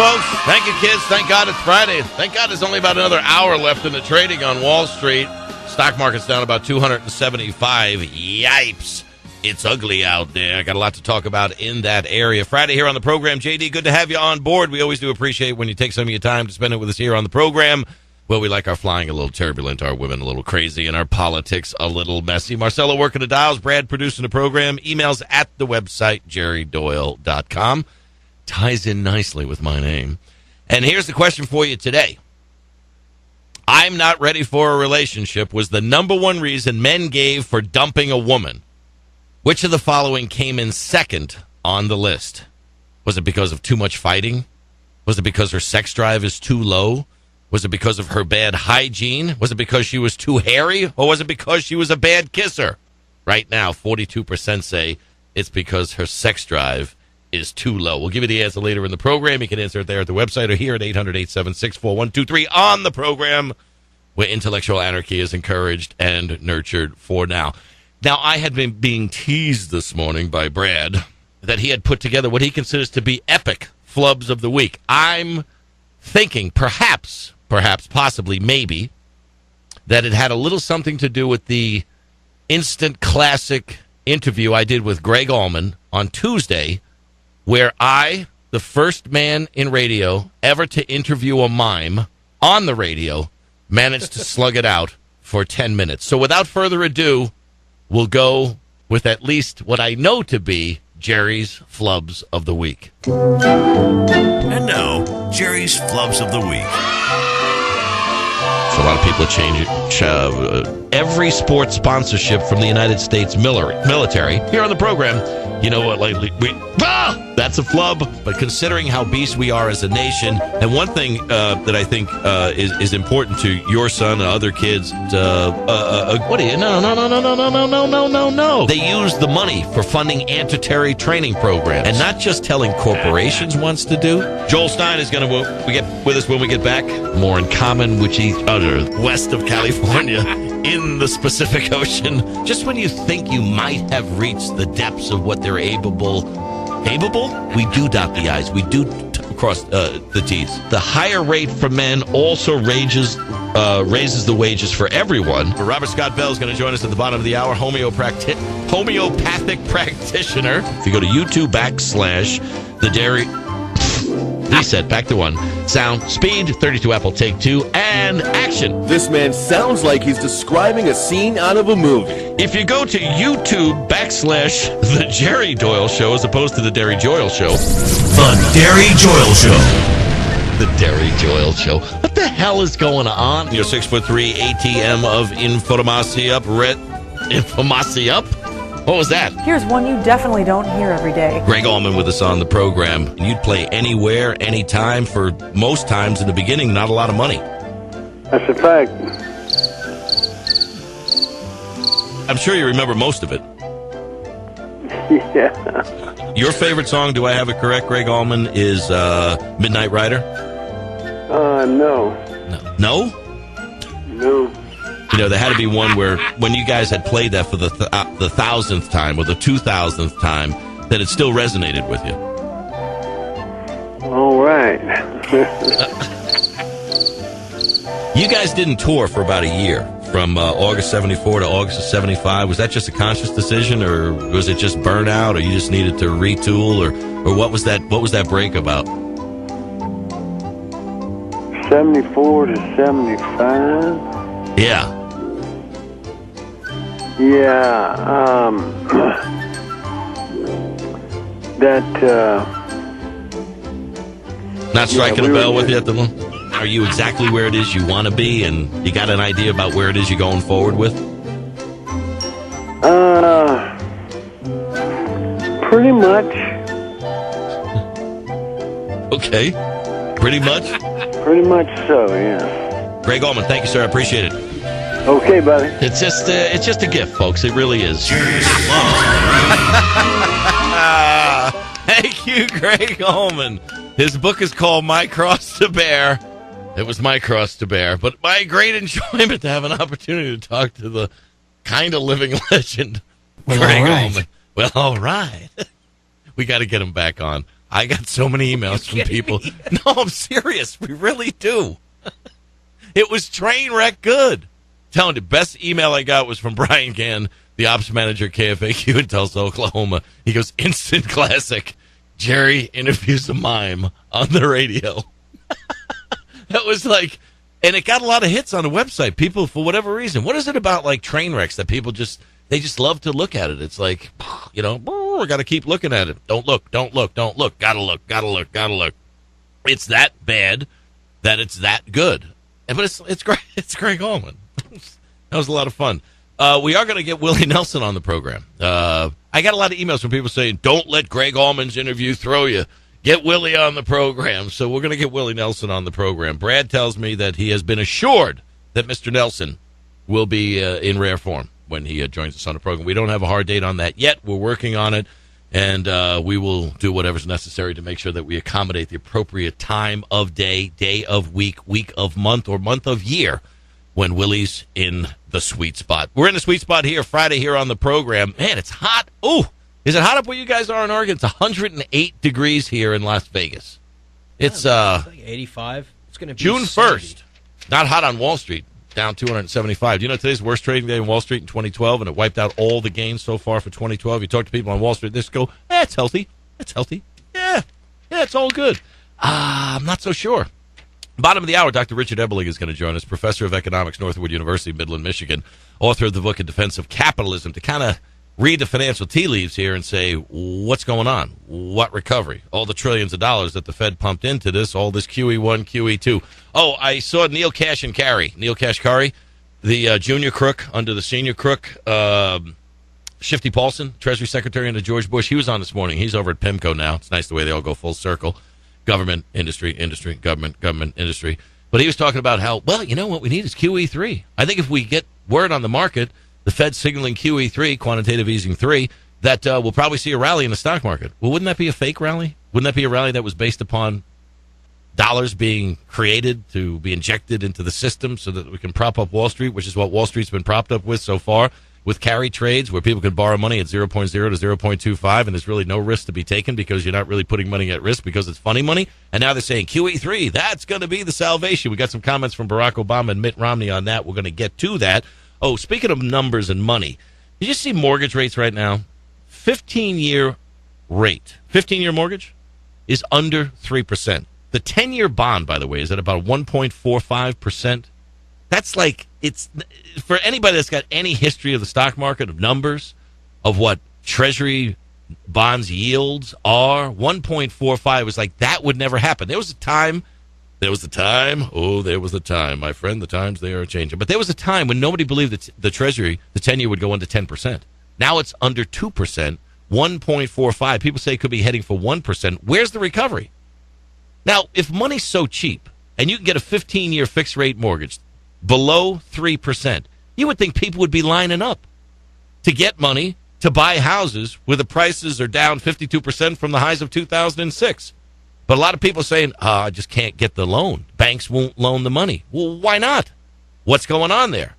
folks. Thank you, kids. Thank God it's Friday. Thank God there's only about another hour left in the trading on Wall Street. Stock market's down about 275. Yipes. It's ugly out there. I got a lot to talk about in that area. Friday here on the program. JD, good to have you on board. We always do appreciate when you take some of your time to spend it with us here on the program. Well, we like our flying a little turbulent, our women a little crazy, and our politics a little messy. Marcelo working the dials, Brad producing the program. Emails at the website, jerrydoyle.com. Ties in nicely with my name. And here's the question for you today. I'm not ready for a relationship was the number one reason men gave for dumping a woman. Which of the following came in second on the list? Was it because of too much fighting? Was it because her sex drive is too low? Was it because of her bad hygiene? Was it because she was too hairy? Or was it because she was a bad kisser? Right now, 42% say it's because her sex drive is too low. We'll give you the answer later in the program. You can answer it there at the website or here at 800-876-4123 on the program, where intellectual anarchy is encouraged and nurtured for now. Now, I had been being teased this morning by Brad that he had put together what he considers to be epic flubs of the week. I'm thinking perhaps, possibly, maybe, that it had a little something to do with the instant classic interview I did with Greg Allman on Tuesday, where I, the first man in radio ever to interview a mime on the radio, managed to slug it out for 10 minutes. So without further ado, we'll go with at least what I know to be Jerry's Flubs of the Week. And now, Jerry's Flubs of the Week. So a lot of people change every sports sponsorship from the United States military here on the program. You know what? Lately, that's a flub. But considering how beast we are as a nation, and one thing that I think is important to your son and other kids, what do you? No. They use the money for funding anti-terror training programs, and not just telling corporations wants to do. Joel Stein is going to get with us when we get back. More in common with each other west of California in the Pacific Ocean. Just when you think you might have reached the depths of what they're capable, we do dot the I's. We do cross the T's. The higher rate for men also raises the wages for everyone. Robert Scott Bell is going to join us at the bottom of the hour, homeopathic practitioner. If you go to YouTube /the dairy... Reset, back to one. Sound, speed, 32 Apple, take two, and action. This man sounds like he's describing a scene out of a movie. If you go to YouTube /the Jerry Doyle Show as opposed to the Derry Doyle Show. The Derry Doyle Show. The Derry Doyle Show. What the hell is going on? Your 6'3" ATM of information up. What was that? Here's one you definitely don't hear every day. Greg Allman with us on the program. You'd play anywhere, anytime, for most times in the beginning, not a lot of money. That's a fact. I'm sure you remember most of it. Yeah. Your favorite song, do I have it correct, Greg Allman, is Midnight Rider? No. No? You know, there had to be one where when you guys had played that for the 1,000th time or the 2,000th time, that it still resonated with you. All right. You guys didn't tour for about a year, from August 74 to August of 75. Was that just a conscious decision, or was it just burnout, or you just needed to retool, or what was that break about? 74 to 75? Yeah. Yeah, Not striking a bell with you at the moment? Are you exactly where it is you want to be, and you got an idea about where it is you're going forward with? Pretty much. Okay. Pretty much? Pretty much so, yeah. Greg Allman, thank you, sir. I appreciate it. Okay, buddy. It's just a gift, folks. It really is. Thank you, Greg Allman. His book is called My Cross to Bear. It was my cross to bear, but my great enjoyment to have an opportunity to talk to the kind of living legend, Greg Allman. Well, all right. We got to get him back on. I got so many emails from people. No, I'm serious. We really do. It was train wreck good. Telling you, best email I got was from Brian Gann, the ops manager at KFAQ in Tulsa, Oklahoma. He goes, instant classic. Jerry interviews a mime on the radio. That was like, and it got a lot of hits on the website. People, for whatever reason, what is it about like train wrecks that people just love to look at it? It's like, we got to keep looking at it. Don't look. Gotta look. It's that bad that it's that good. But it's great. It's Greg Allman. That was a lot of fun. We are going to get Willie Nelson on the program. I got a lot of emails from people saying, don't let Greg Allman's interview throw you. Get Willie on the program. So we're going to get Willie Nelson on the program. Brad tells me that he has been assured that Mr. Nelson will be in rare form when he joins us on the program. We don't have a hard date on that yet. We're working on it, and we will do whatever's necessary to make sure that we accommodate the appropriate time of day, day of week, week of month, or month of year when Willie's in the sweet spot. We're in the sweet spot here Friday here on the program. Man, it's hot. Ooh, is it hot up where you guys are in Oregon? It's 108 degrees here in Las Vegas. It's like 85. It's going to be June 1st. 70. Not hot on Wall Street. Down 275. Do you know today's the worst trading day in Wall Street in 2012, and it wiped out all the gains so far for 2012? You talk to people on Wall Street, they just go, it's healthy. It's healthy. Yeah, it's all good. I'm not so sure. Bottom of the hour, Dr. Richard Ebeling is going to join us, professor of economics, Northwood University, Midland, Michigan, author of the book In Defense of Capitalism, to kind of read the financial tea leaves here and say, what's going on? What recovery? All the trillions of dollars that the Fed pumped into this, all this QE1, QE2. Oh, I saw Neil Kashkari, the junior crook under the senior crook, Shifty Paulson, Treasury Secretary under George Bush. He was on this morning. He's over at PIMCO now. It's nice the way they all go full circle. Government, industry, government, industry. But he was talking about how, what we need is QE3. I think if we get word on the market, the Fed signaling QE3, quantitative easing 3, that we'll probably see a rally in the stock market. Well, wouldn't that be a fake rally? Wouldn't that be a rally that was based upon dollars being created to be injected into the system so that we can prop up Wall Street, which is what Wall Street's been propped up with so far, with carry trades where people can borrow money at 0.0 to 0.25, and there's really no risk to be taken because you're not really putting money at risk because it's funny money. And now they're saying QE3, that's going to be the salvation. We got some comments from Barack Obama and Mitt Romney on that. We're going to get to that. Oh, speaking of numbers and money, did you see mortgage rates right now? 15-year rate, 15-year mortgage is under 3%. The 10-year bond, by the way, is at about 1.45%. That's like, it's for anybody that's got any history of the stock market, of numbers, of what Treasury bonds yields are, 1.45 was like, that would never happen. There was a time, my friend, the times they are changing. But there was a time when nobody believed that the Treasury, the 10-year, would go into 10%. Now it's under 2%, 1.45. People say it could be heading for 1%. Where's the recovery? Now, if money's so cheap, and you can get a 15-year fixed-rate mortgage below 3%, you would think people would be lining up to get money to buy houses where the prices are down 52% from the highs of 2006. But a lot of people are saying, I just can't get the loan. Banks won't loan the money. Well, why not? What's going on there?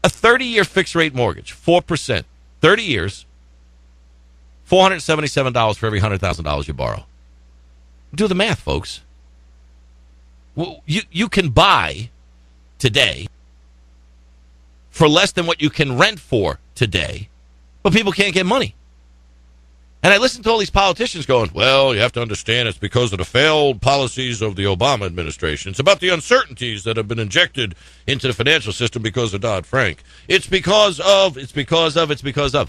A 30-year fixed-rate mortgage, 4%, 30 years, $477 for every $100,000 you borrow. Do the math, folks. Well, you can buy today for less than what you can rent for today, but people can't get money. And I listen to all these politicians going, well, you have to understand it's because of the failed policies of the Obama administration. It's about the uncertainties that have been injected into the financial system because of Dodd-Frank. It's because of.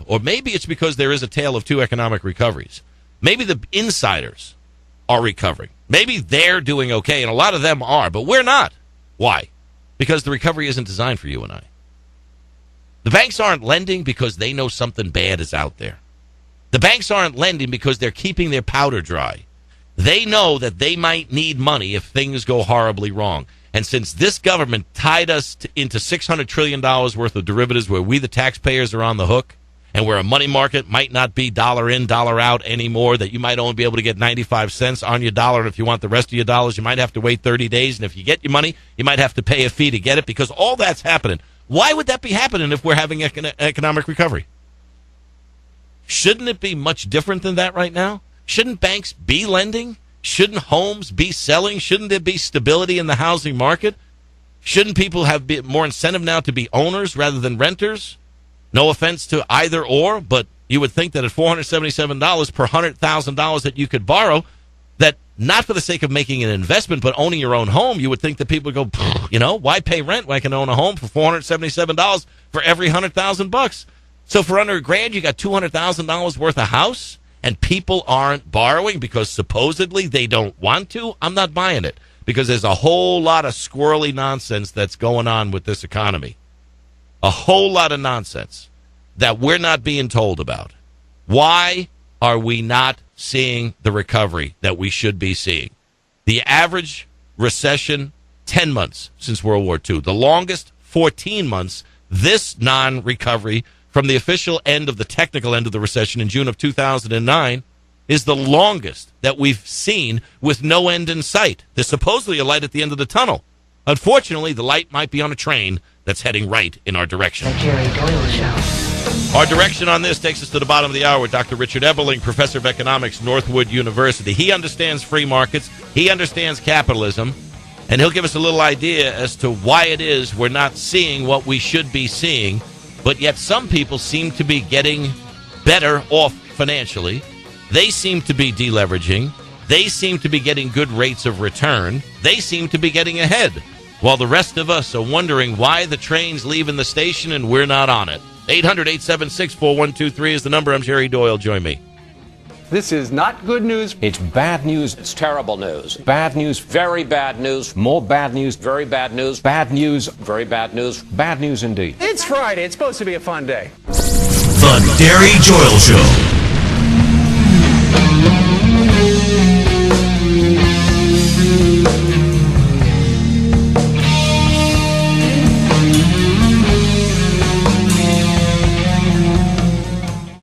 Or maybe it's because there is a tale of two economic recoveries. Maybe the insiders are recovering. Maybe they're doing okay, and a lot of them are, but we're not. Why? Because the recovery isn't designed for you and I. The banks aren't lending because they know something bad is out there. The banks aren't lending because they're keeping their powder dry. They know that they might need money if things go horribly wrong. And since this government tied us into $600 trillion worth of derivatives where we, the taxpayers, are on the hook, and where a money market might not be dollar in, dollar out anymore, that you might only be able to get 95 cents on your dollar, and if you want the rest of your dollars, you might have to wait 30 days, and if you get your money, you might have to pay a fee to get it, because all that's happening. Why would that be happening if we're having economic recovery? Shouldn't it be much different than that right now? Shouldn't banks be lending? Shouldn't homes be selling? Shouldn't there be stability in the housing market? Shouldn't people have more incentive now to be owners rather than renters? No offense to either or, but you would think that at $477 per $100,000 that you could borrow, that not for the sake of making an investment, but owning your own home, you would think that people would go, why pay rent when I can own a home for $477 for every $100,000? So for under $1,000, you got $200,000 worth of house, and people aren't borrowing because supposedly they don't want to? I'm not buying it, because there's a whole lot of squirrely nonsense that's going on with this economy. A whole lot of nonsense that we're not being told about. Why are we not seeing the recovery that we should be seeing? The average recession, 10 months since World War II. The longest, 14 months. This non-recovery from the official end of the technical end of the recession in June of 2009 is the longest that we've seen with no end in sight. There's supposedly a light at the end of the tunnel. Unfortunately, the light might be on a train that's heading right in our direction. The Jerry Doyle Show. Our direction on this takes us to the bottom of the hour with Dr. Richard Ebeling, professor of economics, Northwood University. He understands free markets. He understands capitalism. And he'll give us a little idea as to why it is we're not seeing what we should be seeing, but yet some people seem to be getting better off financially. They seem to be deleveraging. They seem to be getting good rates of return. They seem to be getting ahead, while the rest of us are wondering why the train's leaving the station and we're not on it. 800-876-4123 is the number. I'm Jerry Doyle. Join me. This is not good news. It's bad news. It's terrible news. Bad news. Very bad news. More bad news. Very bad news. Bad news. Very bad news. Bad news indeed. It's Friday. It's supposed to be a fun day. The Jerry Doyle Show.